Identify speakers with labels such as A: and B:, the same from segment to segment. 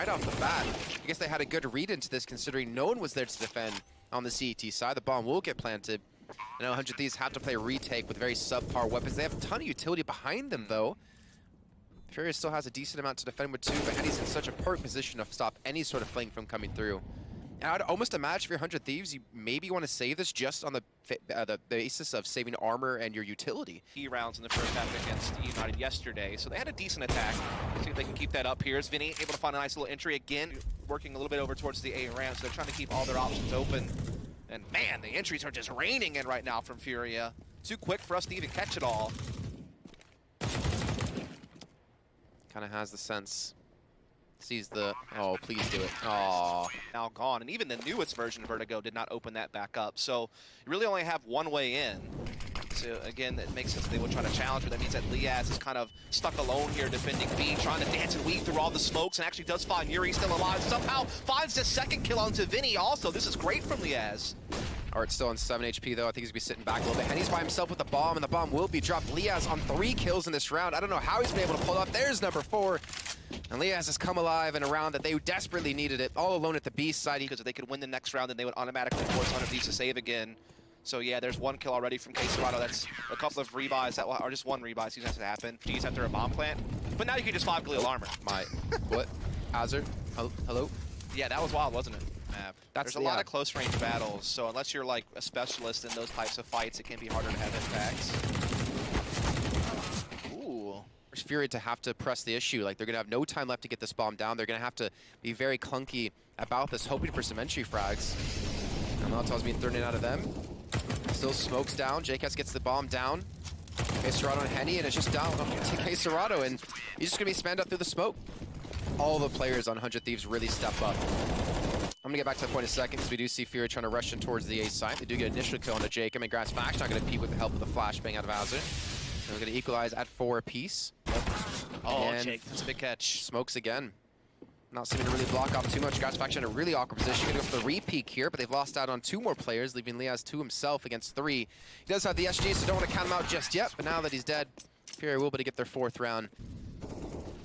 A: right off the bat. I guess they had a good read into this considering no one was there to defend on the CET side. The bomb will get planted. I know 100 Thieves have to play retake with very subpar weapons. They have a ton of utility behind them though. Furia still has a decent amount to defend with too, but Henny's in such a perfect position to stop any sort of flank from coming through. And I'd almost imagine for your 100 Thieves, you maybe want to save this just on the basis of saving armor and your utility.
B: Rounds in the first half against United yesterday, so they had a decent attack. See if they can keep that up here. Is Vinny able to find a nice little entry again, working a little bit over towards the A ramp, so they're trying to keep all their options open. And man, the entries are just raining in right now from Furia. Too quick for us to even catch it all.
A: Kind of has the sense. Sees the, oh, please do it. Oh.
B: Now gone, and even the newest version of Vertigo did not open that back up. So you really only have one way in. So again, it makes sense they would try to challenge, but that means that Liaz is kind of stuck alone here defending B, trying to dance and weave through all the smokes, and actually does find Yuri still alive. Somehow finds the second kill onto Vinny also. This is great from Liaz.
A: Art's still on 7 HP though. I think he's gonna be sitting back a little bit. Henny's by himself with the bomb, and the bomb will be dropped. Liaz on 3 kills in this round. I don't know how he's been able to pull off. There's number 4. And Liaz has come alive in a round that they desperately needed it. All alone at the B side.
B: Because if they could win the next round, then they would automatically force 100 Thieves to save again. So yeah, there's 1 kill already from Serato. That's a couple of rebuys, that will, or just 1 rebuy seems to happen. G's after a bomb plant. But now you can just 5 Galil armor.
A: My, what? Azure? Hello?
B: Yeah, that was wild, wasn't it? There's a lot
A: yeah.
B: of close range battles, so unless you're like a specialist in those types of fights, it can be harder to have impacts. Ooh.
A: There's Furia to have to press the issue. Like, they're going to have no time left to get this bomb down. They're going to have to be very clunky about this, hoping for some entry frags. And Molotov's being thrown in out of them. Still smokes down. JKS gets the bomb down. Serato and Henny, and it's just down to Serato, and he's just going to be spammed up through the smoke. All the players on 100 Thieves really step up. I'm going to get back to the point in a second because we do see Furia trying to rush in towards the A side. They do get an initial kill on the Jacob, and Grass Faction not going to compete with the help of the flashbang out of Azure. And we're going to equalize at 4 apiece.
B: Oh,
A: and
B: Jake, that's a big catch.
A: Smokes again. Not seeming to really block off too much. Grass Faction in a really awkward position. Going to go for the re-peek here, but they've lost out on 2 more players, leaving Liaz to himself against 3. He does have the SG, so don't want to count him out just yet, but now that he's dead, Furia will be able to get their 4th round.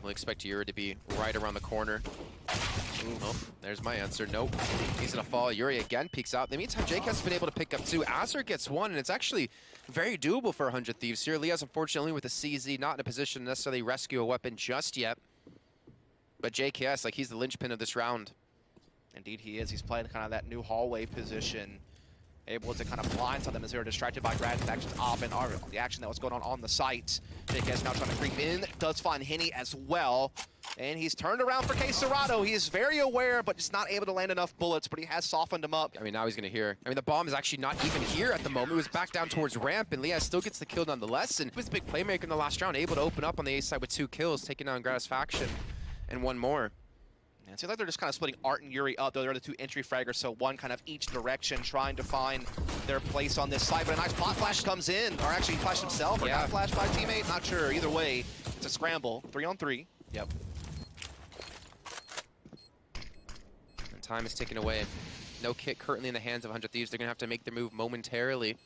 A: We'll expect Yuri to be right around the corner. Ooh, oh, there's my answer. Nope. He's going to fall. Yuri again peeks out. In the meantime, Jake has been able to pick up 2. Azure gets 1, and it's actually very doable for 100 Thieves here. Liaz, unfortunately, with the CZ, not in a position to necessarily rescue a weapon just yet. But JKS, like, he's the linchpin of this round.
B: Indeed he is. He's playing kind of that new hallway position. Able to kind of blindside them as they were distracted by Grad Faction's op and the action that was going on the site. JKS now trying to creep in. Does find Henny as well. And he's turned around for Serato. He is very aware, but just not able to land enough bullets, but he has softened him up.
A: I mean, now he's going to hear. I mean, the bomb is actually not even here at the moment. It was back down towards ramp, and Liaz still gets the kill nonetheless. And he was a big playmaker in the last round, able to open up on the A side with 2 kills, taking down Gratis Faction and 1 more.
B: And it seems like they're just kind of splitting Art and Yuri up, though they're the 2 entry fraggers, so 1 kind of each direction, trying to find their place on this side. But a nice plot flash comes in, or actually he flashed himself, or got flashed by a teammate, not sure. Either way, it's a scramble. 3 on 3. Yep.
A: And time is ticking away. No kit currently in the hands of 100 Thieves. They're going to have to make their move momentarily.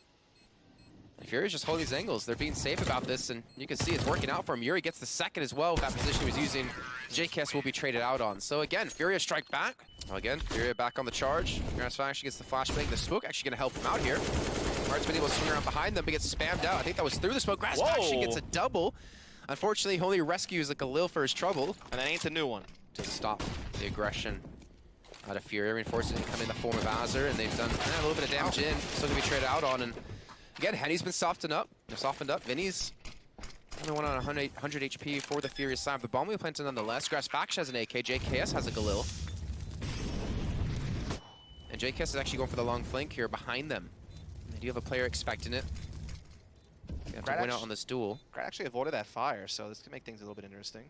A: Furia's just holding these angles. They're being safe about this, and you can see it's working out for him. Yuri gets the 2nd as well. That position he was using, JKS will be traded out on. So again, Furia strike back. Well, again, Furia back on the charge. Grass Faction gets the flashbang. The smoke actually going to help him out here. Art's been able to swing around behind them, but gets spammed out. I think that was through the smoke. Grass Faction gets a double. Unfortunately, he only rescues a Galil for his trouble.
B: And that ain't the new one.
A: To stop the aggression out of Furia. Reinforcing it come in the form of Azure, and they've done a little bit of damage in. Still going to be traded out on, and again, Henny's been softened up. Vinny's only 1 on 100 HP for the Furia side. The bomb we planted nonetheless. Grass Faction has an AK. JKS has a Galil. And JKS is actually going for the long flank here behind them. They do have a player expecting it. They have to win out on this duel.
B: Grad actually avoided that fire, so this could make things a little bit interesting.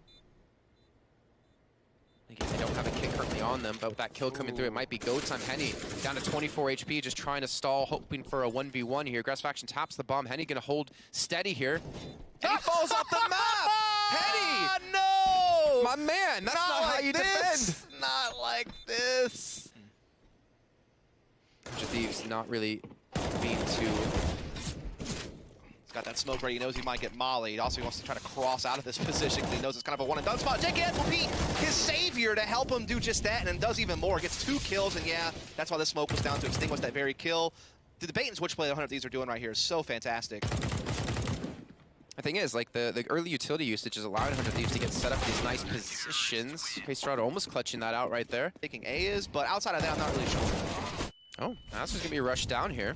A: Again, they don't have a kick currently on them, but with that kill coming through, it might be go time. Henny down to 24 HP, just trying to stall, hoping for a 1v1 here. Grass Faction taps the bomb. Henny gonna hold steady here. And he falls off the map! Henny!
B: No!
A: My man, that's not how you defend!
B: Not like this!
A: Thieves not really being too
B: He's got that smoke ready. He knows he might get mollied. Also, he wants to try to cross out of this position because he knows it's kind of a one-and-done spot. JKS will be his savior to help him do just that, and then does even more. Gets 2 kills, and yeah, that's why the smoke was down to extinguish that very kill. The bait and switch play that 100 Thieves are doing right here is so fantastic.
A: The thing is, like, the early utility usage is allowing 100 Thieves to get set up in these nice positions. K-Strada almost clutching that out right there.
B: Thinking A is, but outside of that, I'm not really sure.
A: Oh, that's just going to be rushed down here.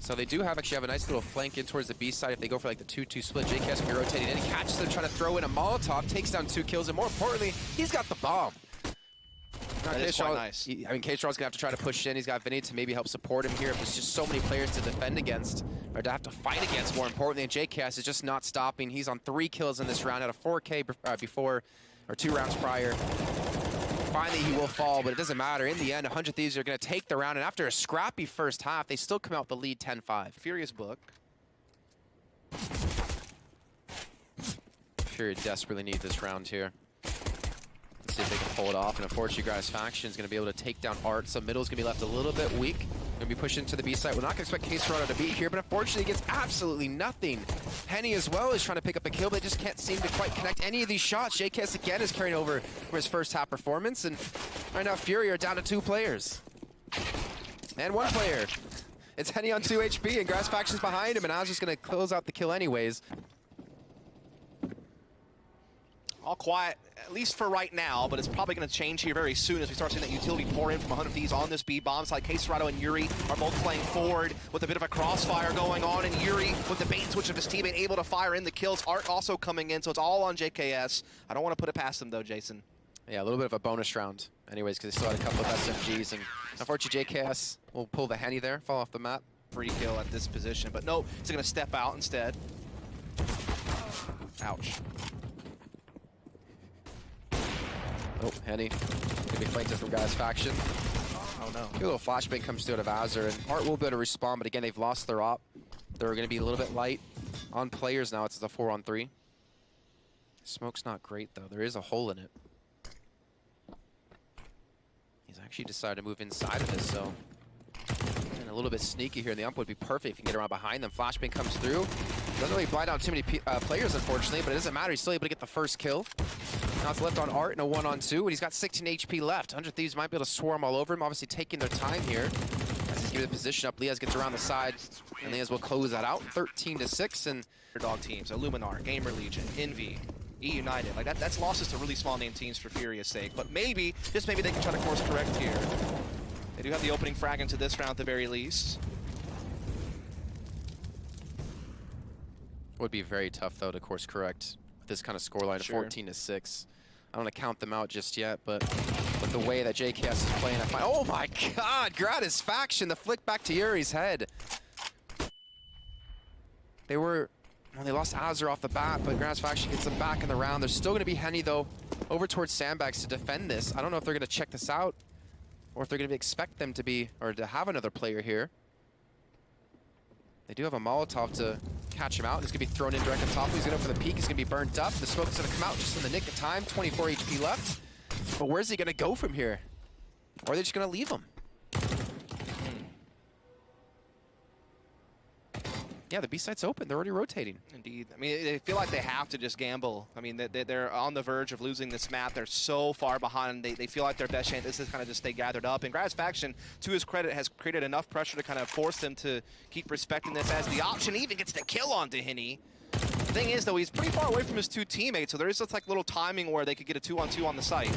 A: So they do actually have a nice little flank in towards the B side if they go for like the 2-2 split. JKS can be rotating in. He catches them, trying to throw in a Molotov, takes down 2 kills, and more importantly, he's got the bomb.
B: That is quite nice.
A: I mean, K-Strada's going to have to try to push in. He's got Vinny to maybe help support him here. If there's just so many players to defend against, or to have to fight against, more importantly. And JKS is just not stopping. He's on 3 kills in this round out of 4K before, or 2 rounds prior. Finally, he will fall, but it doesn't matter. In the end, 100 Thieves are going to take the round, and after a scrappy first half, they still come out with the lead 10-5.
B: Furia's book.
A: Furia desperately needs this round here. Let's see if they can pull it off, and unfortunately, Grass Faction is going to be able to take down Art, so middle's going to be left a little bit weak. Going to be pushed into the B site. We're not going to expect K-Strada to beat here, but unfortunately, he gets absolutely nothing. Henny as well is trying to pick up a kill, but they just can't seem to quite connect any of these shots. JKS again is carrying over from his first half performance, and right now, Furia are down to 2 players. And 1 player. It's Henny on 2 HP, and Grass Faction's behind him, and I was just going to close out the kill anyways.
B: All quiet, at least for right now, but it's probably going to change here very soon as we start seeing that utility pour in from 100 Thieves on this B bombs. Like K-Strada and Yuri are both playing forward with a bit of a crossfire going on, and Yuri with the bait and switch of his teammate able to fire in the kills. Art also coming in, so it's all on JKS. I don't want to put it past him though, Jason.
A: Yeah, a little bit of a bonus round anyways, because they still had a couple of SMGs, and unfortunately JKS will pull the Henny there, fall off the map.
B: Free kill at this position, but no, he's going to step out instead. Ouch.
A: Oh, Henny. Gonna be flanked from Grass Faction.
B: Oh no.
A: A little flashbang comes through out of Azure, and Art will be able to respond, but again, they've lost their op. They're gonna be a little bit light on players now. It's a 4-on-3. Smoke's not great though. There is a hole in it. He's actually decided to move inside of this, so and a little bit sneaky here. And the ump would be perfect if you can get around behind them. Flashbang comes through. Doesn't really blind out too many players, unfortunately, but it doesn't matter. He's still able to get the first kill. Now it's left on Art in a 1-on-2, and he's got 16 HP left. 100 Thieves might be able to swarm all over him, obviously taking their time here. As he's giving the position up, Liaz gets around the side, and Liaz will close that out, 13-6, and
B: Dog teams, Illuminar, Gamer Legion, Envy, E United, like that's losses to really small name teams for Furia's sake, but maybe, just maybe they can try to course correct here. They do have the opening frag into this round at the very least.
A: Would be very tough though to course correct this kind of scoreline,
B: Sure.
A: 14-6. I don't want to count them out just yet, but with the way that JKS is playing, I find, oh my God, Gratis Faction, the flick back to Yuri's head. They were, well, they lost Azure off the bat, but Gratis Faction gets them back in the round. There's still going to be Henny though over towards Sandbags to defend this. I don't know if they're going to check this out, or if they're going to expect them to be, or to have another player here. They do have a Molotov to catch him out. He's going to be thrown in direct on top. He's going to go for the peak. He's going to be burnt up. The smoke's going to come out just in the nick of time. 24 HP left. But where's he going to go from here? Or are they just going to leave him? Yeah, the B-site's open. They're already rotating.
B: Indeed. I mean, they feel like they have to just gamble. I mean, they're on the verge of losing this map. They're so far behind. They feel like their best chance is to kind of just stay gathered up. And Grass Faction, to his credit, has created enough pressure to kind of force them to keep respecting this as the option. He even gets the kill onto Henny. The thing is, though, he's pretty far away from his 2 teammates, so there is just like little timing where they could get a 2-on-2 on the site.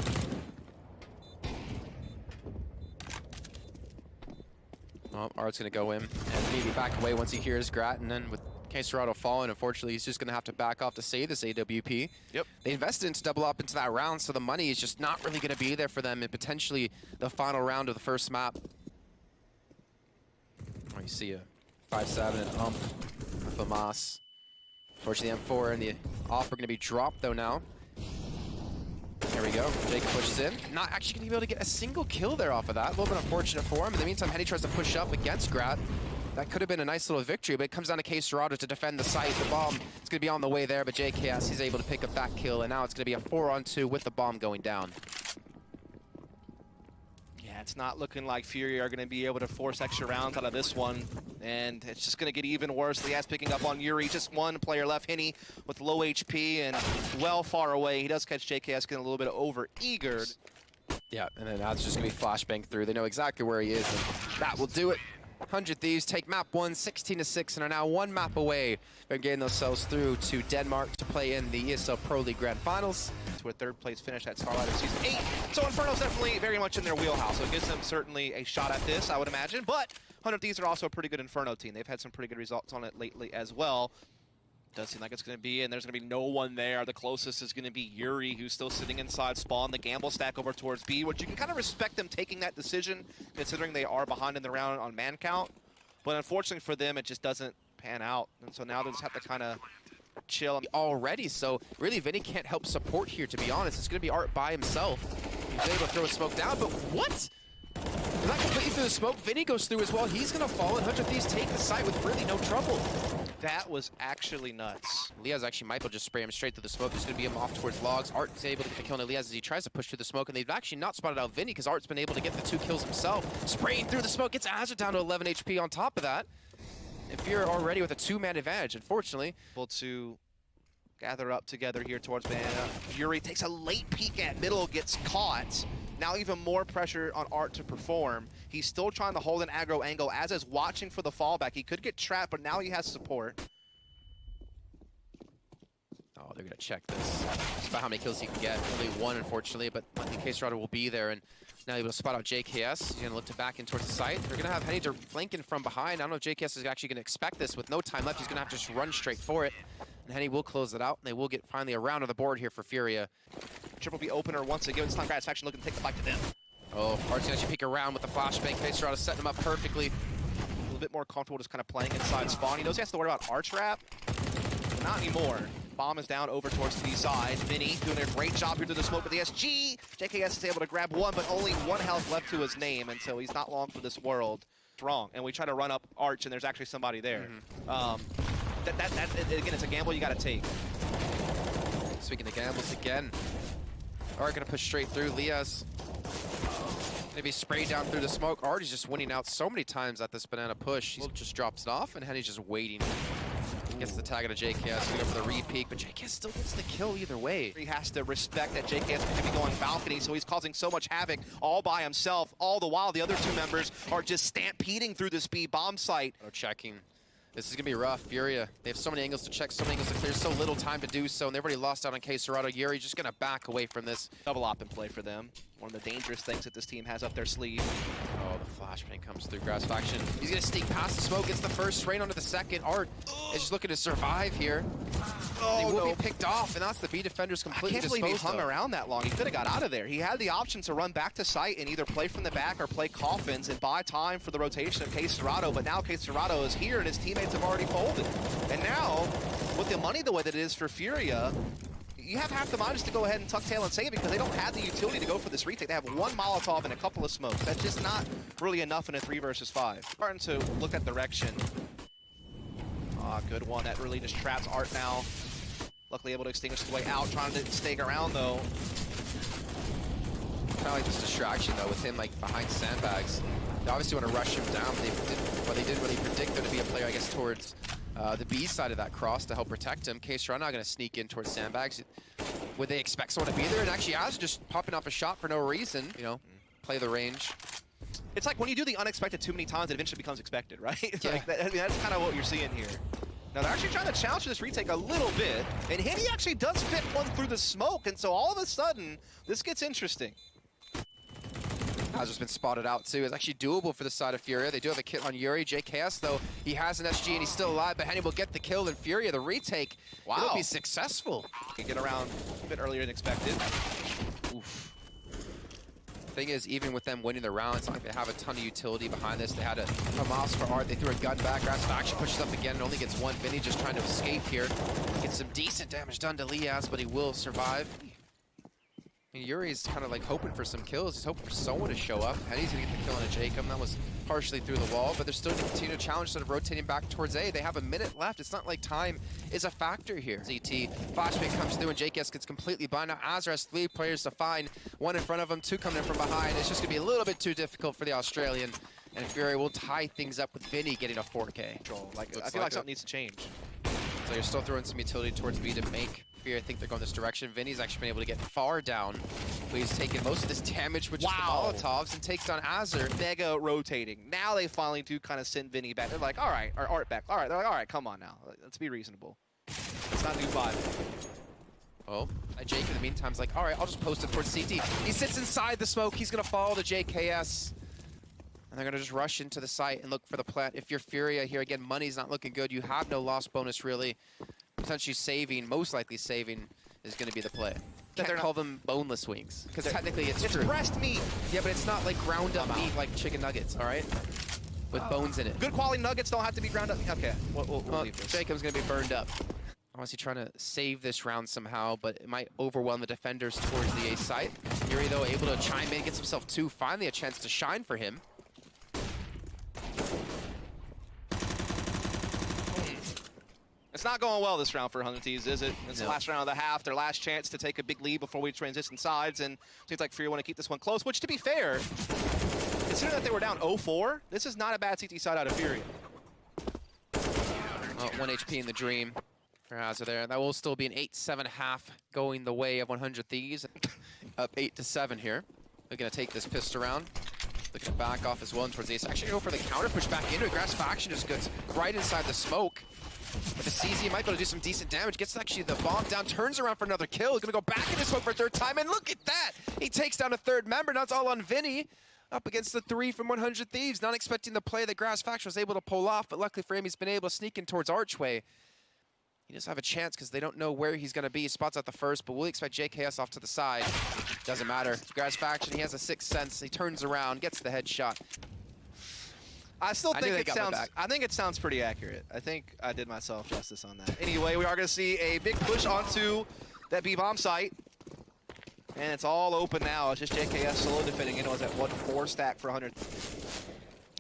A: Well, Art's going to go in and maybe back away once he hears Grat, and then with K-Strada falling, unfortunately, he's just going to have to back off to save this AWP.
B: Yep.
A: They invested into double up into that round, so the money is just not really going to be there for them in potentially the final round of the first map. Oh, you see a 5-7 and ump with a Moss. Unfortunately, the M4 and the off are going to be dropped, though, now. There we go. Jake pushes in. Not actually going to be able to get a single kill there off of that. A little bit unfortunate for him. In the meantime, Henny tries to push up against Grat. That could have been a nice little victory, but it comes down to K-Strada to defend the site. The bomb is going to be on the way there, but JKS, he's able to pick up that kill, and now it's going to be a 4-on-2 with the bomb going down.
B: Yeah, it's not looking like Furia are going to be able to force extra rounds out of this one. And it's just going to get even worse. Liaz picking up on Yuri. Just one player left. Henny with low HP and well far away. He does catch JKS getting a little bit over-eagered.
A: Yeah, and then that's just going to be flashbang through. They know exactly where he is, and that will do it. 100 Thieves take map 1, 16-6, and are now one map away from getting themselves through to Denmark to play in the ESL Pro League Grand Finals.
B: To a third place finish at Starlight of Season 8. So Inferno's definitely very much in their wheelhouse. So it gives them certainly a shot at this, I would imagine. But 100 Thieves are also a pretty good Inferno team. They've had some pretty good results on it lately as well. Does seem like it's going to be, and there's going to be no one there. The closest is going to be Yuri, who's still sitting inside spawn. The gamble stack over towards B, which you can kind of respect them taking that decision, considering they are behind in the round on man count. But unfortunately for them, it just doesn't pan out. And so now they just have to kind of chill.
A: Already, so really Vinny can't help support here, to be honest. It's going to be Art by himself. He's able to throw a smoke down, but what? Not completely through the smoke. Vinny goes through as well. He's going to fall, and 100 Thieves take the site with really no trouble.
B: That was actually nuts.
A: Liaz actually might just spray him straight through the smoke. He's going to be him off towards logs. Art is able to get the kill on Liaz as he tries to push through the smoke, and they've actually not spotted out Vinny because Art's been able to get the 2 kills himself. Spraying through the smoke, gets Azure down to 11 HP on top of that. And Furia already with a 2-man advantage, unfortunately.
B: Able to gather up together here towards Banana. Yuri takes a late peek at middle, gets caught. Now even more pressure on Art to perform. He's still trying to hold an aggro angle, as is watching for the fallback. He could get trapped, but now he has support.
A: Oh, they're going to check this. Just about how many kills he can get. Only 1, unfortunately, but I think Case Rider will be there. And now able to spot out JKS. He's going to look to back in towards the site. They're going to have Henny flanking from behind. I don't know if JKS is actually going to expect this. With no time left, he's going to have to just run straight for it. And Henny will close it out, and they will get finally a round on the board here for Furia.
B: Triple B opener once again. It's not Gratisfaction looking to take the fight to them.
A: Oh, Art's going to actually peek around with the flashbang. Case Rider setting him up perfectly.
B: A little bit more comfortable just kind of playing inside spawn. He knows he has to worry about arch wrap. Not anymore. Bomb is down over towards the B side. Vinny doing a great job here through the smoke with the SG. JKS is able to grab 1, but only 1 health left to his name, and so he's not long for this world. It's wrong, and we try to run up arch, and there's actually somebody there. Again, it's a gamble you got to take.
A: Speaking of gambles again, Art going to push straight through. Liaz maybe spray down through the smoke. Art is just winning out so many times at this banana push. He just drops it off, and Henny's just waiting. Gets the tag out of JKS, we go for the re-peek, but JKS still gets the kill either way.
B: He has to respect that JKS could be going balcony, so he's causing so much havoc all by himself. All the while, the other 2 members are just stampeding through this B bomb site.
A: Checking. This is going to be rough. Furia, they have so many angles to check, so many angles to clear, so little time to do so, and they've already lost out on Case Serrato. Yuri just going to back away from this.
B: Double op in play for them. One of the dangerous things that this team has up their sleeve.
A: Oh, the flashbang comes through. Gratisfaction. He's going to sneak past the smoke, gets the first, rain onto the second. Art is just looking to survive here. He will be picked off, and that's the B defenders completely disposed of.
B: I can't believe he hung around that long. He could have got out of there. He had the option to run back to site and either play from the back or play coffins and buy time for the rotation of Case Serrato, but now Case Serrato is here and his teammates have already folded. And now, with the money the way that it is for Furia, you have half the mind just to go ahead and tuck tail and save it because they don't have the utility to go for this retake. They have 1 Molotov and a couple of smokes. That's just not really enough in a 3 versus 5. Starting to look at direction. Good one. That really just traps Art now. Luckily able to extinguish his way out, trying to stake around though.
A: Kind of like this distraction though with him like behind sandbags. They obviously want to rush him down, but they didn't really predict there to be a player, I guess, towards the B side of that cross to help protect him. Case Run not going to sneak in towards sandbags. Would they expect someone to be there? And actually, Az just popping off a shot for no reason. You know, play the range.
B: It's like when you do the unexpected too many times, it eventually becomes expected, right?
A: Yeah.
B: Like that, I mean, that's kind of what you're seeing here. Now they're actually trying to challenge this retake a little bit, and Henny actually does fit one through the smoke, and so all of a sudden, this gets interesting.
A: Has just been spotted out too. It's actually doable for the side of Furia. They do have a kill on Yuri. JKS though, he has an SG and he's still alive, but Henny will get the kill, and Furia, the retake, it'll be successful.
B: He get around a bit earlier than expected.
A: Oof. Thing is, even with them winning the round, it's not like they have a ton of utility behind this. They had a Hamas for Art. They threw a gun back. Gratisfaction pushes up again and only gets 1. Vinny just trying to escape here. Gets some decent damage done to Liaz, but he will survive. I mean, Yuri's kind of like hoping for some kills. He's hoping for someone to show up. Henny's going to get the kill on a Jacob. That was partially through the wall, but they're still going to continue to challenge, sort of rotating back towards A. They have a minute left. It's not like time is a factor here. ZT, flashbang comes through, and JKS gets completely blind. Now Azra has 3 players to find. 1 in front of him, 2 coming in from behind. It's just going to be a little bit too difficult for the Australian. And Furia will tie things up with Vinny getting a 4K.
B: Like,
A: Looks
B: I feel like
A: it.
B: something needs to change.
A: So you're still throwing some utility towards B to make Furia think they're going this direction. Vinny's actually been able to get far down, but he's taken most of this damage with just the Molotovs and takes down Azure.
B: Mega rotating. Now they finally do kind of send Vinny back. They're like, all right, or Art back. All right, they're like, all right, come on now. Let's be reasonable. It's not new 5.
A: Oh, Jake in the meantime is like, all right, I'll just post it towards CT. He sits inside the smoke. He's going to follow the JKS. And they're going to just rush into the site and look for the plant. If you're Furia here, again, money's not looking good. You have no loss bonus, really. Potentially saving, most likely saving, is going to be the play. Can't call them boneless wings, because technically it's true.
B: Breast meat.
A: Yeah, but it's not like ground up meat like chicken nuggets, all right? With bones in it.
B: Good quality nuggets don't have to be ground up. Okay, we'll leave this.
A: Jacob's going to be burned up. Obviously trying to save this round somehow, but it might overwhelm the defenders towards the A site. Yuri, though, able to chime in, gets himself 2. Finally a chance to shine for him.
B: It's not going well this round for Thieves, is it? It's the last round of the half, their last chance to take a big lead before we transition sides, and seems like Furia want to keep this one close, which, to be fair, considering that they were down 0-4, this is not a bad CT side out of Furia.
A: 1 HP in the dream for Hazard there. That will still be an 8-7 half going the way of 100 Thieves. Up 8-7 here. They're going to take this pistol round. Looking to back off as well towards the ace. Actually go for the counter push back into it. Grass Faction just gets right inside the smoke. But the CZ might be able to do some decent damage. Gets actually the bomb down, turns around for another kill. He's going to go back into smoke for a 3rd time, and look at that! He takes down a 3rd member. Now it's all on Vinny. Up against the 3 from 100 Thieves. Not expecting the play that Grass Faction was able to pull off, but luckily for him, he's been able to sneak in towards Archway. He does have a chance because they don't know where he's going to be. He spots out the first, but we'll expect JKS off to the side. Doesn't matter. Grass Faction, he has a 6th sense. He turns around, gets the headshot.
B: I still think I think it sounds pretty accurate. I think I did myself justice on that. Anyway, we are going to see a big push onto that B-bomb site. And it's all open now. It's just JKS solo defending. It was at 1-4 stack for 100.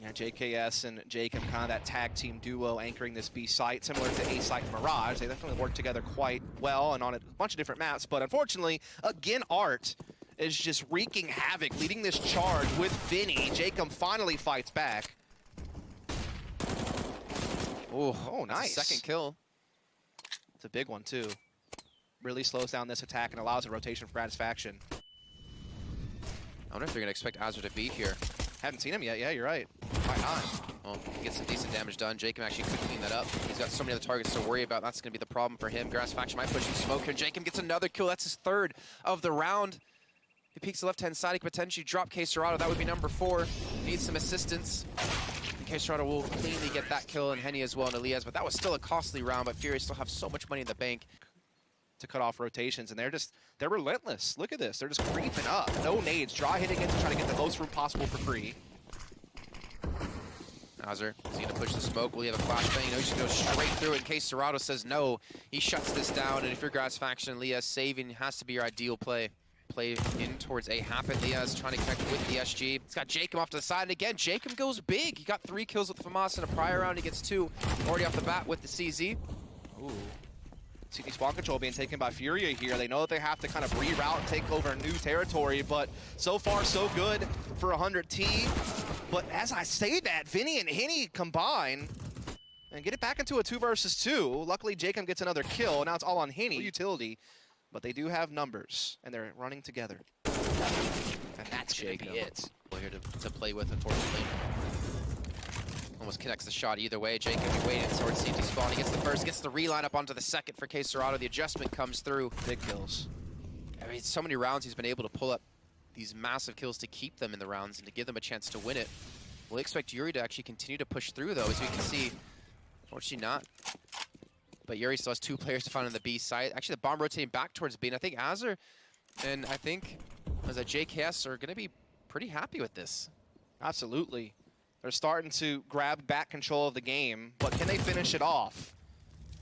B: Yeah, JKS and Jacob, kind of that tag team duo anchoring this B site, similar to A site Mirage. They definitely work together quite well and on a bunch of different maps. But unfortunately, again, Art is just wreaking havoc, leading this charge with Vinny. Jacob finally fights back. Oh, nice.
A: 2nd kill.
B: It's a big one, too. Really slows down this attack and allows a rotation for Grass Faction.
A: I wonder if they're going to expect Azure to beat here.
B: Haven't seen him yet. Yeah, you're right.
A: Why not? Well, he gets some decent damage done. Jacob actually could clean that up. He's got so many other targets to worry about. That's going to be the problem for him. Grass Faction might push some smoke here. Jacob gets another kill. That's his 3rd of the round. He peeks the left-hand side. He could potentially drop K-Serrado. That would be number 4. Needs some assistance. K-Serrado will cleanly get that kill, and Henny as well, and Elias. But that was still a costly round, but Fury still have so much money in the bank
B: to cut off rotations, and they're relentless. Look at this. They're just creeping up. No nades. Draw hitting it to try to get the most room possible for free.
A: Azure, is he going to push the smoke? Will he have a flashbang? No, he's going to go straight through it in case Serrado says no. He shuts this down, and if you're Grass Faction, Lias saving has to be your ideal play. Play in towards A happen. Lias trying to connect with the SG. He's got Jacob off to the side, and again, Jacob goes big. He got 3 kills with FAMAS in a prior round. He gets 2 already off the bat with the CZ.
B: Ooh. CT spawn control being taken by Furia here. They know that they have to kind of reroute and take over new territory, but so far so good for 100T. But as I say that, Vinny and Henny combine and get it back into a 2 versus 2. Luckily, Jacob gets another kill. Now it's all on Henny. Utility, but they do have numbers, and they're running together. And that's going to be it.
A: Here to play with, unfortunately. Almost connects the shot either way. Jacob waiting towards CT spawn. He gets the first, gets the reline up onto the 2nd for K-Serrado. The adjustment comes through.
B: Big kills.
A: I mean, so many rounds he's been able to pull up these massive kills to keep them in the rounds and to give them a chance to win it. We'll expect Yuri to actually continue to push through, though, as you can see. Unfortunately not. But Yuri still has 2 players to find on the B side. Actually, the bomb rotating back towards B, and I think Azure and I think as a JKS are going to be pretty happy with this.
B: Absolutely. They're starting to grab back control of the game, but can they finish it off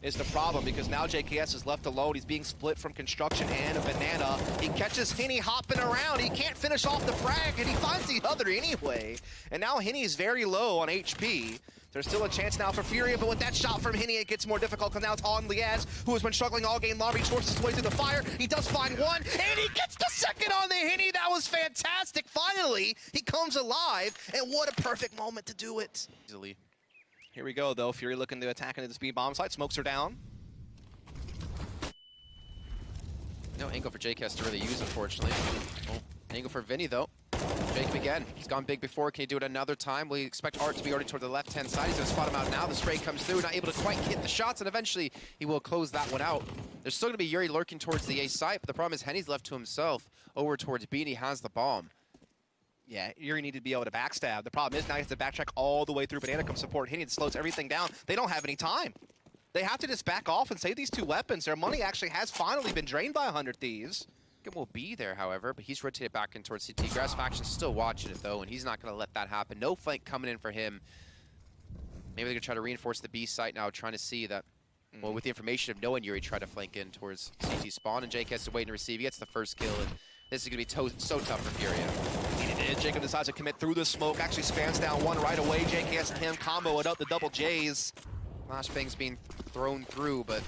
B: is the problem, because now JKS is left alone. He's being split from Construction and a Banana. He catches Henny hopping around. He can't finish off the frag, and he finds the other anyway. And now Henny is very low on HP. There's still a chance now for Furia, but with that shot from Hinny, it gets more difficult because now it's on Liaz, who has been struggling all game long. He forces his way through the fire. He does find one, and he gets the second on the Hinny. That was fantastic. Finally, he comes alive, and what a perfect moment to do it.
A: Easily.
B: Here we go, though. Fury looking to attack into the speed bomb site. Smokes are down.
A: No angle for JKS to really use, unfortunately. Oh, angle for Vinny, though. Jacob again. He's gone big before. Can he do it another time? We expect Art to be already toward the left-hand side. He's going to spot him out now. The spray comes through, not able to quite hit the shots, and eventually he will close that one out. There's still going to be Yuri lurking towards the A site, but the problem is Henny's left to himself. Over towards B, and he has the bomb.
B: Yeah, Yuri needed to be able to backstab. The problem is now he has to backtrack all the way through Banana come support. Hinny slows everything down. They don't have any time. They have to just back off and save these two weapons. Their money actually has finally been drained by 100 Thieves.
A: It will be there, however, but he's rotated back in towards CT. Grass Faction's still watching it, though, and he's not going to let that happen. No flank coming in for him. Maybe they're going to try to reinforce the B site now, trying to see that, well, with the information of knowing Yuri tried to flank in towards CT spawn, and Jake has to wait and receive. He gets the first kill, and this is going to be so tough for Furia.
B: He did. Jacob decides to commit through the smoke, actually spans down one right away. JKS and him combo it up, the double J's.
A: Flashbang's being thrown through, but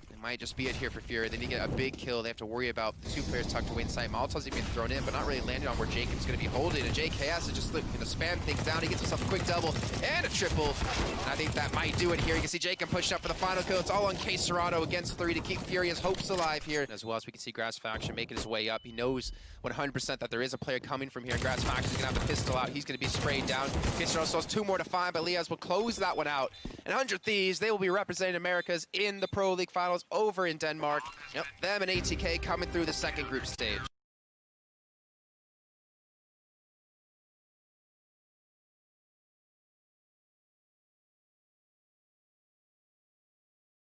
A: it might just be it here for Furia. They need to get a big kill. They have to worry about the two players tucked away inside. Molotov's even thrown in, but not really landed on where Jacob's going to be holding. And JKS is just looking to spam things down. He gets himself a quick double and a triple. And I think that might do it here. You can see Jacob pushing up for the final kill. It's all on K Serrano against 3 to keep Furia's hopes alive here. As well as we can see Grass Faction making his way up. He knows 100% that there is a player coming from here. Grass Faction's going to have the pistol out. He's going to be sprayed down. K Serrano still has 2 more to find, but Liaz will close that one out. And 100 Thieves, they will be representing Americas in the Pro League Finals over in Denmark. Yep, them and ATK coming through the second group stage.